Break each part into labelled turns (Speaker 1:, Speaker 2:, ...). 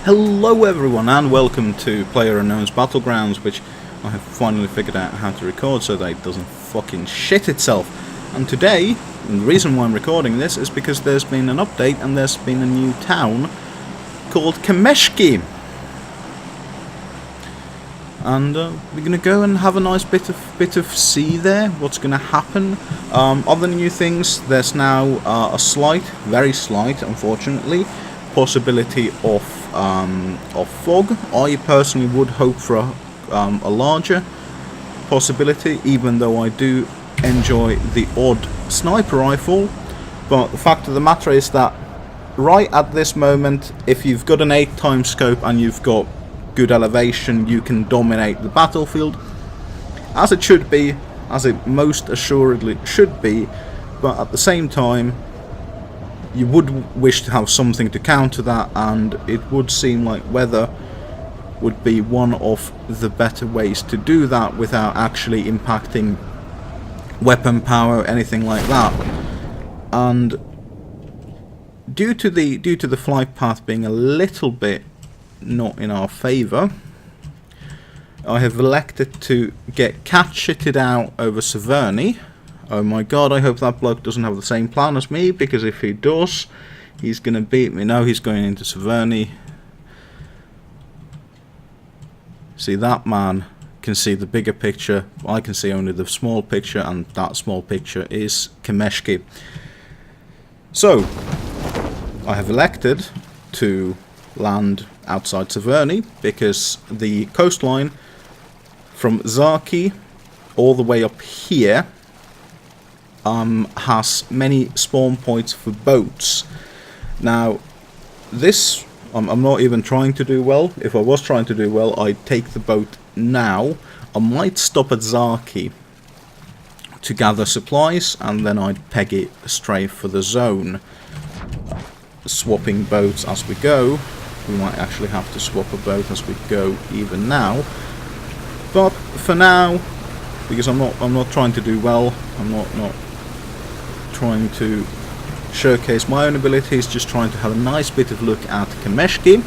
Speaker 1: Hello everyone and welcome to PlayerUnknown's Battlegrounds, which I have finally figured out how to record so that it doesn't fucking shit itself. And today, and the reason why I'm recording this is because there's been an update and there's been a new town called Kameshki. And we're going to go and have a nice bit of sea there. What's going to happen? Other new things, there's now a slight, very slight, unfortunately, possibility of fog. I personally would hope for a larger possibility, even though I do enjoy the odd sniper rifle. But the fact of the matter is that right at this moment, if you've got an 8x scope and you've got good elevation, you can dominate the battlefield, as it should be, as it most assuredly should be. But at the same time, you would wish to have something to counter that, and it would seem like weather would be one of the better ways to do that without actually impacting weapon power or anything like that. And due to the flight path being a little bit not in our favour, I have elected to get cat-shitted out over Severny. Oh my god, I hope that bloke doesn't have the same plan as me, because if he does, he's going to beat me. No, he's going into Severny. See, that man can see the bigger picture. I can see only the small picture, and that small picture is Kameshki. So, I have elected to land outside Severny, because the coastline from Zaki all the way up here has many spawn points for boats. Now, this, I'm not even trying to do well. If I was trying to do well, I'd take the boat now. I might stop at Zaki to gather supplies, and then I'd peg it straight for the zone. Swapping boats as we go. We might actually have to swap a boat as we go even now. But for now, because I'm not trying to do well, I'm not trying to showcase my own abilities, just trying to have a nice bit of look at Kameshki.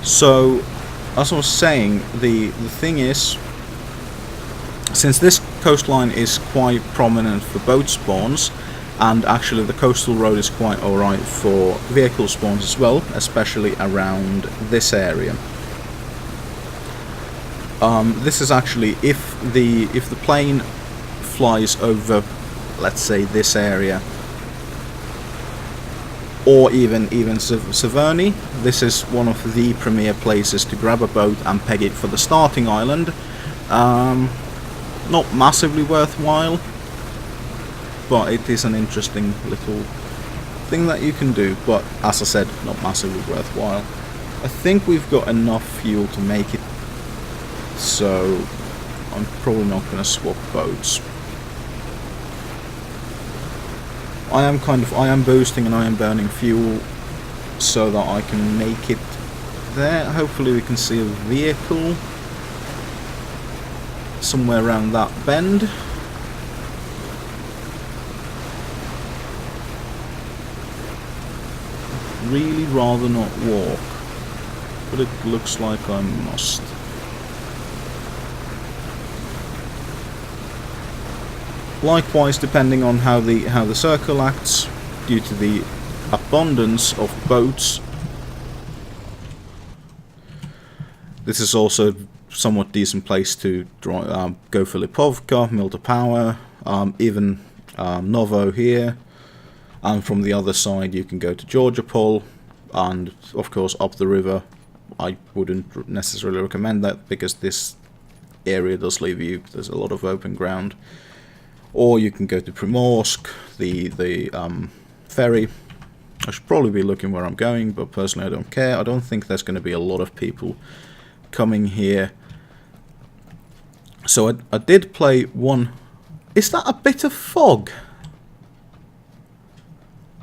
Speaker 1: So, as I was saying, the thing is, since this coastline is quite prominent for boat spawns, and actually the coastal road is quite alright for vehicle spawns as well, especially around this area. This is actually, if the plane flies over, let's say, this area, or even Severny, this is one of the premier places to grab a boat and peg it for the starting island. Not massively worthwhile, but it is an interesting little thing that you can do. But as I said, not massively worthwhile. I think we've got enough fuel to make it, so I'm probably not going to swap boats. I am boosting and I am burning fuel so that I can make it there. Hopefully we can see a vehicle somewhere around that bend. Really rather not walk, but it looks like I must. Likewise, depending on how the circle acts, due to the abundance of boats, this is also a somewhat decent place to go for Lipovka, Milta Power, even Novo here. And from the other side you can go to Georgiapol, and of course up the river. I wouldn't necessarily recommend that, because this area does leave you, there's a lot of open ground. Or you can go to Primorsk, the ferry. I should probably be looking where I'm going, but personally I don't care. I don't think there's going to be a lot of people coming here. So I did play one. Is that a bit of fog?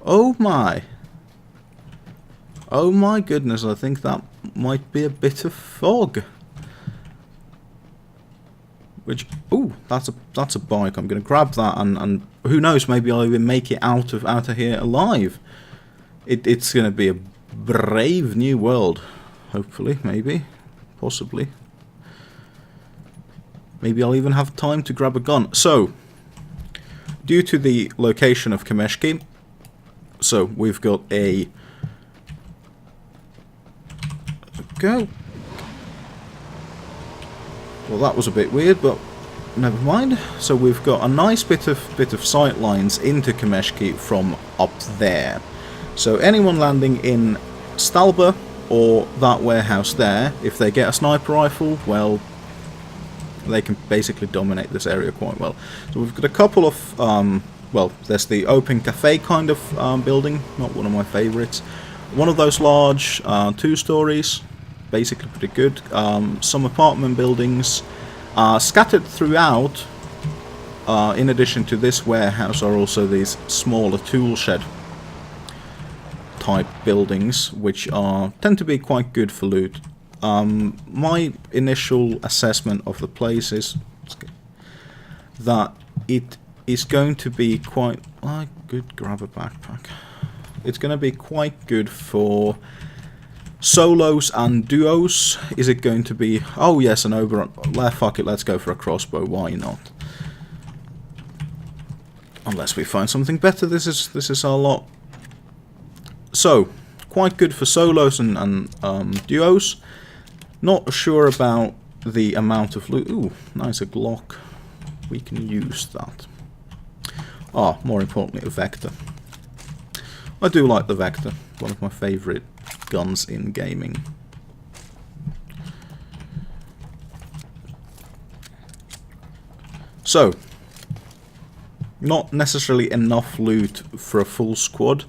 Speaker 1: Oh my. Oh my goodness, I think that might be a bit of fog. Which, ooh, that's a bike. I'm gonna grab that, and who knows, maybe I'll even make it out of here alive. It's gonna be a brave new world. Hopefully, maybe, possibly. Maybe I'll even have time to grab a gun. So, due to the location of Kameshki, so we've got a go. Well, that was a bit weird, but never mind. So we've got a nice bit of sight lines into Kameshki from up there. So anyone landing in Stalba or that warehouse there, if they get a sniper rifle, well, they can basically dominate this area quite well. So we've got a couple of, well, there's the open cafe kind of building, not one of my favourites. One of those large 2 stories, basically pretty good. Some apartment buildings scattered throughout. In addition to this warehouse are also these smaller tool shed type buildings, which tend to be quite good for loot. My initial assessment of the place is that it is going to be quite... I could grab a backpack. It's going to be quite good for solos and duos. Is it going to be... Oh yes, an Oberon. Fuck it, let's go for a crossbow. Why not? Unless we find something better, this is our lot. So, quite good for solos and duos. Not sure about the amount of loot. Ooh, nice, a Glock. We can use that. Ah, more importantly, a Vector. I do like the Vector. One of my favourite guns in gaming. So, not necessarily enough loot for a full squad,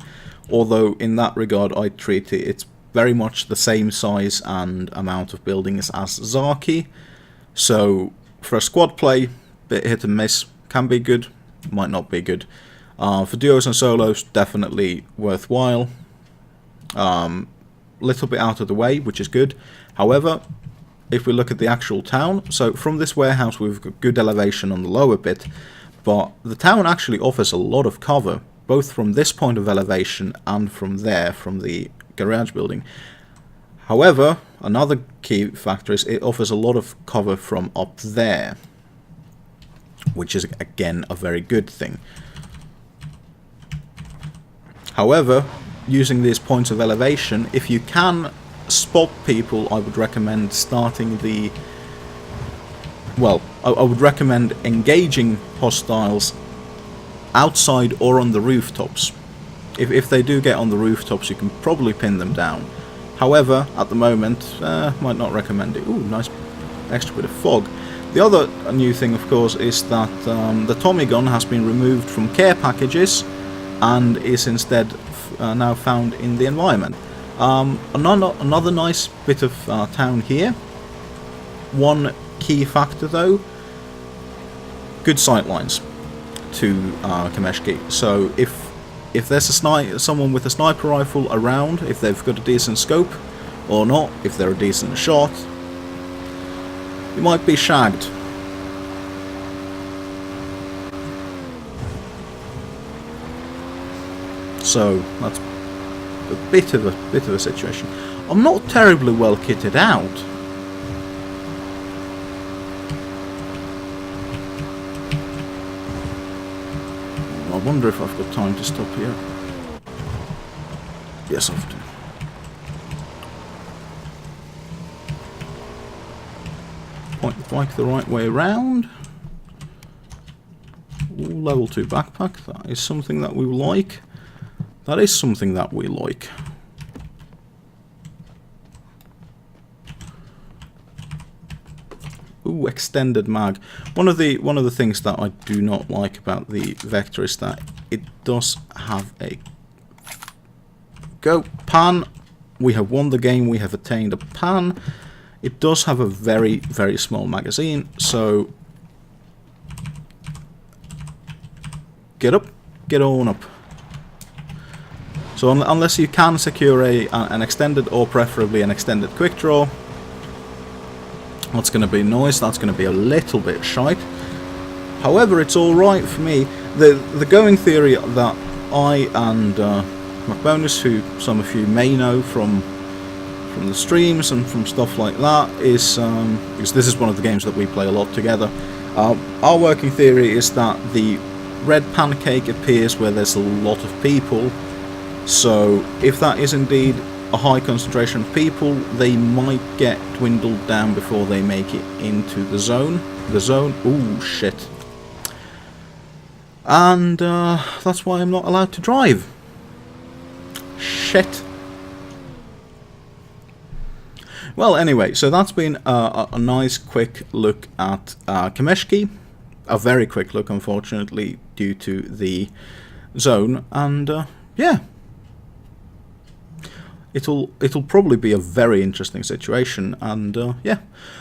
Speaker 1: although in that regard I treat it, it's very much the same size and amount of buildings as Zaki. So for a squad play, bit hit and miss, can be good, might not be good. For duos and solos, definitely worthwhile. Little bit out of the way, which is good. However, if we look at the actual town, so from this warehouse we've got good elevation on the lower bit, but the town actually offers a lot of cover, both from this point of elevation and from there, from the garage building. However, another key factor is it offers a lot of cover from up there, which is again a very good thing. However, using these points of elevation, if you can spot people, I would recommend starting the... Well, I would recommend engaging hostiles outside or on the rooftops. If they do get on the rooftops, you can probably pin them down. However, at the moment, might not recommend it. Ooh, nice extra bit of fog. The other new thing, of course, is that the Tommy gun has been removed from care packages and is instead now found in the environment. Another nice bit of town here. One key factor, though, good sight lines to Kameshki. So if there's someone with a sniper rifle around, if they've got a decent scope or not, if they're a decent shot, you might be shagged. So that's a bit of a situation. I'm not terribly well kitted out. I wonder if I've got time to stop here. Yes, I do. Point the bike the right way around. Ooh, level 2 backpack. That is something that we like. That is something that we like. Ooh, extended mag. One of the things that I do not like about the Vector is that it does have a go pan. We have won the game. We have attained a pan. It does have a very, very small magazine. So get up, get on up. So unless you can secure an extended, or preferably an extended quick draw, that's going to be noise. That's going to be a little bit shite. However, it's alright for me. The going theory that I and McBonus, who some of you may know from the streams and from stuff like that, is because this is one of the games that we play a lot together. Our working theory is that the red pancake appears where there's a lot of people. So if that is indeed a high concentration of people, they might get dwindled down before they make it into the zone. Ooh, shit. And that's why I'm not allowed to drive. Shit. Well, anyway, so that's been a nice quick look at Kameshki. A very quick look, unfortunately, due to the zone. And yeah. It'll probably be a very interesting situation, and yeah.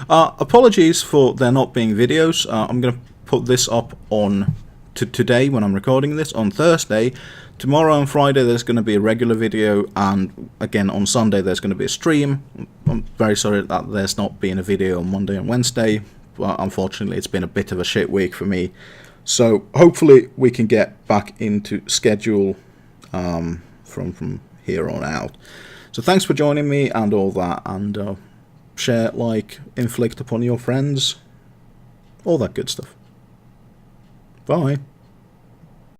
Speaker 1: Apologies for there not being videos. I'm going to put this up on today when I'm recording this, on Thursday. Tomorrow and Friday there's going to be a regular video, and again on Sunday there's going to be a stream. I'm very sorry that there's not been a video on Monday and Wednesday, but unfortunately it's been a bit of a shit week for me. So hopefully we can get back into schedule from here on out. So thanks for joining me and all that, and share, like, inflict upon your friends, all that good stuff. Bye.